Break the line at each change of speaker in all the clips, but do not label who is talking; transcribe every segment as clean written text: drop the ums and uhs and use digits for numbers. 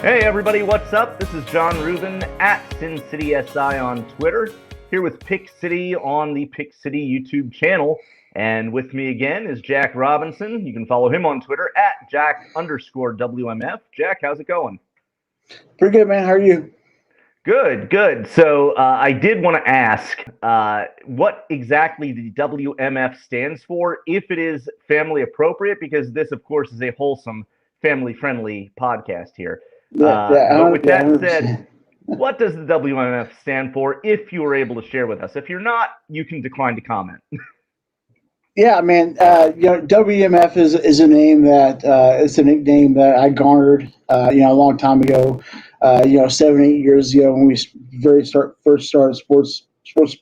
Hey everybody, what's up? This is John Ruben at Sin City SI on Twitter, here with PicksCity on the PicksCity YouTube channel. And with me again is Jack Robinson. You can follow him on Twitter at Jack_WMF. Jack, how's it going?
Pretty good, man. How are you?
Good. So I did want to ask what exactly the WMF stands for, if it is family appropriate, because this, of course, is a wholesome, family-friendly podcast here. But with that said, what does the WMF stand for, if you were able to share with us? If you're not, you can decline to comment.
Yeah, man. WMF is a name that it's a nickname that I garnered, a long time ago. 7-8 years ago when we first started sports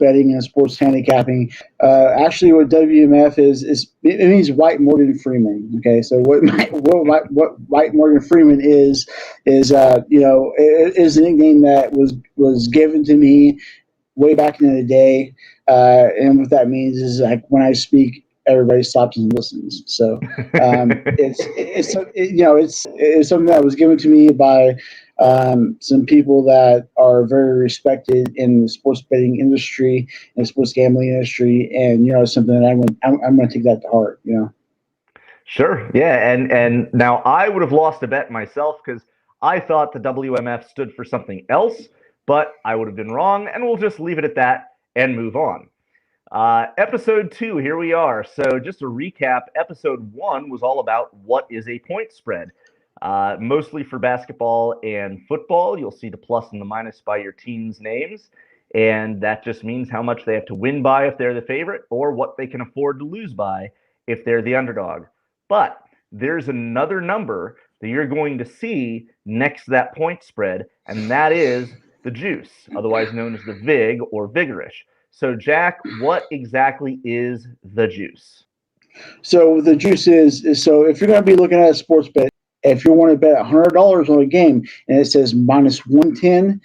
betting and sports handicapping. Actually, what WMF is it means White Morgan Freeman. Okay, so what White Morgan Freeman is is a nickname that was given to me way back in the day, and what that means is like when I speak, everybody stops and listens. So it's something that was given to me by some people that are very respected in the sports betting industry and sports gambling industry, and something that I'm going to take that to heart.
Sure, yeah, and now I would have lost a bet myself because I thought the WMF stood for something else, but I would have been wrong, and we'll just leave it at that and move on. Episode 2, here we are. So just to recap, episode 1 was all about what is a point spread. Mostly for basketball and football. You'll see the plus and the minus by your team's names, and that just means how much they have to win by if they're the favorite, or what they can afford to lose by if they're the underdog. But there's another number that you're going to see next to that point spread, and that is the juice, otherwise known as the VIG or vigorish. So, Jack, what exactly is the juice?
So the juice is so if you're going to be looking at a sports bet, if you want to bet $100 on a game and it says minus 110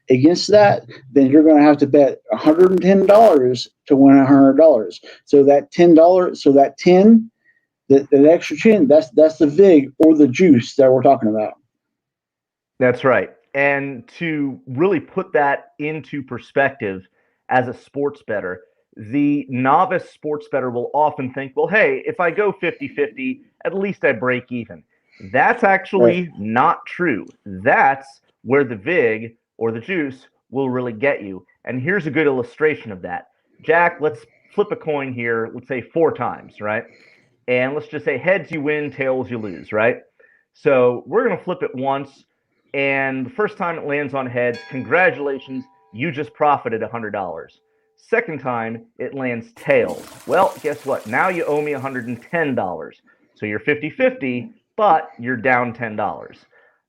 against that, then you're going to have to bet $110 to win $100. So that $10, the extra 10, that's the VIG or the juice that we're talking about.
That's right. And to really put that into perspective as a sports bettor, the novice sports bettor will often think, well, hey, if I go 50-50, at least I break even. That's actually not true. That's where the VIG or the juice will really get you. And here's a good illustration of that. Jack, let's flip a coin here, let's say 4 times, right? And let's just say heads you win, tails you lose, right? So we're going to flip it once, and the first time it lands on heads, congratulations, you just profited $100. Second time it lands tails. Well, guess what? Now you owe me $110. So you're 50-50, but you're down $10.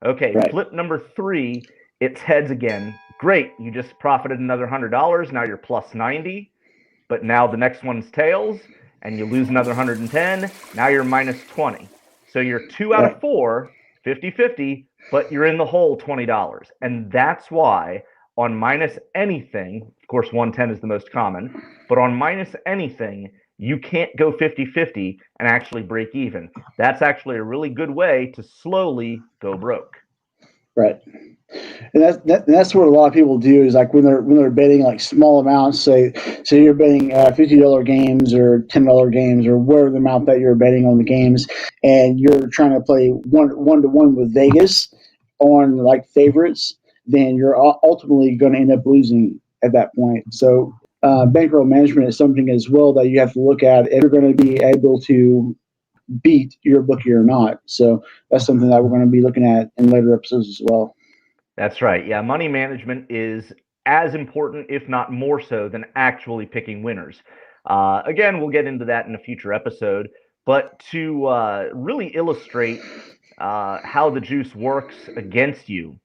Okay, right. Flip number 3, it's heads again. Great, you just profited another $100. Now you're plus 90, but now the next one's tails, and you lose another 110. Now you're minus 20. So you're 2 out of 4, 50-50, but you're in the hole $20. And that's why on minus anything, of course 110 is the most common, but on minus anything, you can't go 50-50 and actually break even. That's actually a really good way to slowly go broke.
Right. And that's what a lot of people do is like when they're betting like small amounts, say you're betting $50 games or $10 games or whatever the amount that you're betting on the games, and you're trying to play one-to-one with Vegas on like favorites, then you're ultimately going to end up losing at that point. So bankroll management is something as well that you have to look at if you're going to be able to beat your bookie or not. So that's something that we're going to be looking at in later episodes as well.
That's right. Yeah, money management is as important, if not more so, than actually picking winners. Again, we'll get into that in a future episode. But to really illustrate how the juice works against you,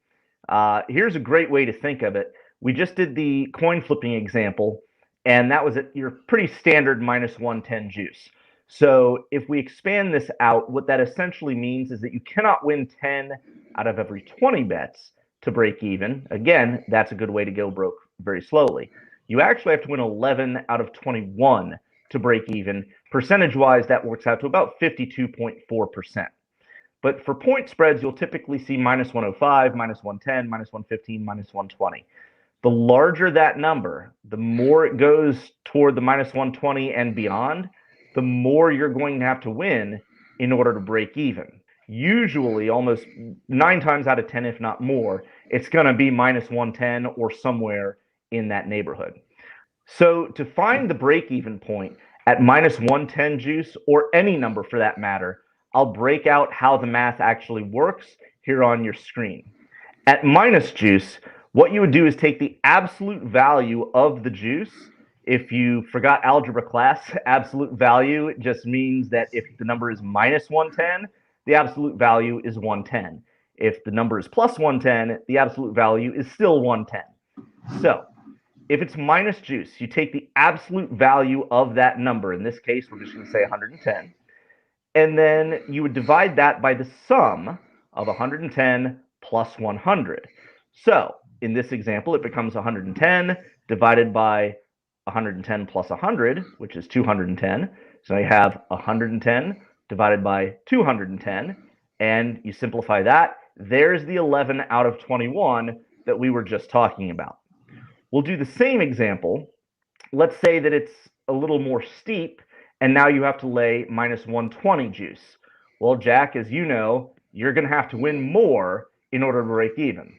here's a great way to think of it. We just did the coin flipping example, and that was at your pretty standard minus 110 juice. So if we expand this out, what that essentially means is that you cannot win 10 out of every 20 bets to break even. Again, that's a good way to go broke very slowly. You actually have to win 11 out of 21 to break even. Percentage-wise, that works out to about 52.4%. But for point spreads, you'll typically see minus 105, minus 110, minus 115, minus 120. The larger that number, the more it goes toward the minus 120 and beyond, the more you're going to have to win in order to break even. Usually, almost 9 times out of 10, if not more, it's going to be minus 110 or somewhere in that neighborhood. So to find the break-even point at minus 110 juice, or any number for that matter, I'll break out how the math actually works here on your screen. At minus juice, what you would do is take the absolute value of the juice. If you forgot algebra class, absolute value just means that if the number is minus 110, the absolute value is 110. If the number is plus 110, the absolute value is still 110. So if it's minus juice, you take the absolute value of that number. In this case, we're just going to say 110. And then you would divide that by the sum of 110 plus 100. So in this example, it becomes 110 divided by 110 plus 100, which is 210. So you have 110 divided by 210, and you simplify that. There's the 11 out of 21 that we were just talking about. We'll do the same example. Let's say that it's a little more steep, and now you have to lay minus 120 juice. Well, Jack, as you know, you're going to have to win more in order to break even.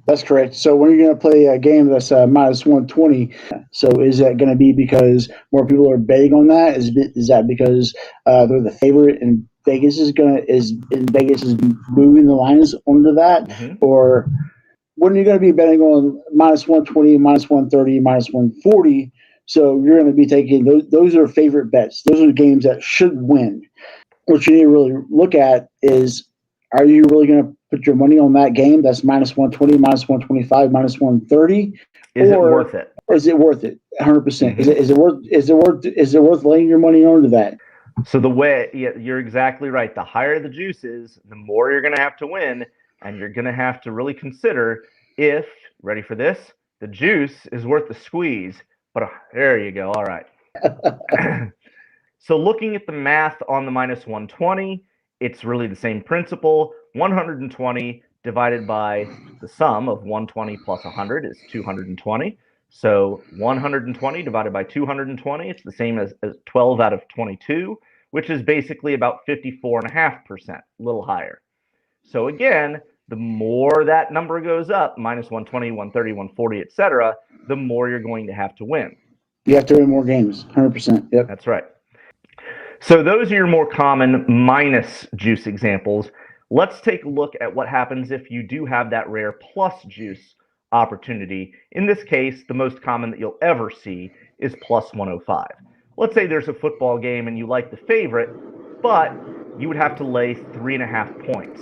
That's correct. So when you're going to play a game that's minus 120, so is that going to be because more people are betting on that? Is that because they're the favorite and Vegas is moving the lines onto that?
Mm-hmm.
Or when you're going to be betting on minus 120, minus 130, minus 140, so you're going to be taking those are favorite bets. Those are the games that should win. What you need to really look at is, are you really going to put your money on that game that's minus 120, minus 125, minus 130?
Is it worth it?
Or is it worth it? 100%.
Mm-hmm.
Is it worth laying your money onto that?
So you're exactly right. The higher the juice is, the more you're going to have to win, and you're going to have to really consider if, ready for this, the juice is worth the squeeze. But there you go. All right. So looking at the math on the minus 120, it's really the same principle. 120 divided by the sum of 120 plus 100 is 220. So 120 divided by 220, it's the same as 12 out of 22, which is basically about 54.5%, a little higher. So again, the more that number goes up, minus 120, 130, 140, etc., the more you're going to have to win.
You have to win more games, 100%. Yep.
That's right. So those are your more common minus juice examples. Let's take a look at what happens if you do have that rare plus juice opportunity. In this case, the most common that you'll ever see is plus 105. Let's say there's a football game and you like the favorite, but you would have to lay 3.5 points.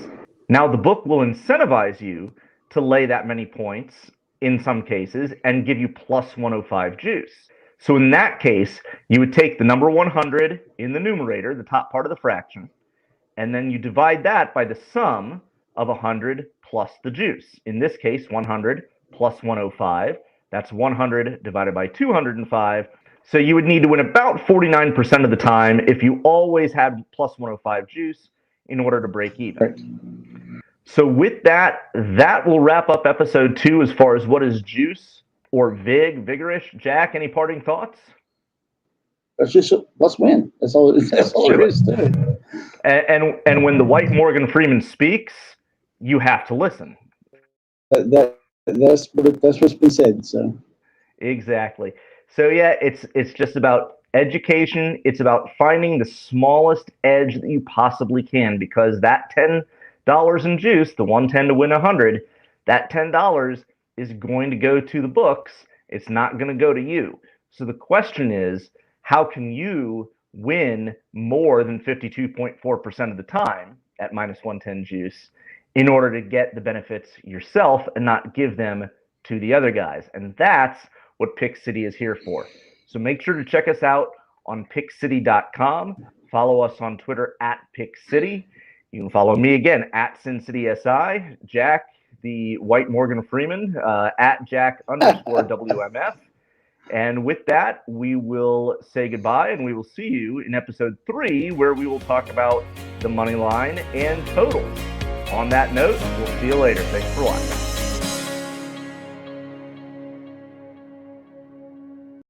Now, the book will incentivize you to lay that many points in some cases and give you plus 105 juice. So in that case, you would take the number 100 in the numerator, the top part of the fraction, and then you divide that by the sum of 100 plus the juice. In this case, 100 plus 105. That's 100 divided by 205. So you would need to win about 49% of the time if you always had plus 105 juice in order to break even.
Right.
So with that, that will wrap up episode 2 as far as what is juice or vigorish. Jack, any parting thoughts?
Let's win. That's all there is to it.
And when the white Morgan Freeman speaks, you have to listen.
That's what's been said. So
exactly. So yeah, it's just about education. It's about finding the smallest edge that you possibly can, because that $10 in juice, the 110 to win 100, that $10 is going to go to the books. It's not going to go to you. So the question is, how can you win more than 52.4% of the time at minus 110 juice in order to get the benefits yourself and not give them to the other guys? And that's what PicksCity is here for. So make sure to check us out on PicksCity.com. Follow us on Twitter at PicksCity. You can follow me again at SinCitySI. Jack, the white Morgan Freeman, at Jack_WMF. And with that, we will say goodbye, and we will see you in episode 3, where we will talk about the money line, and totals. On that note, we'll see you later. Thanks for watching.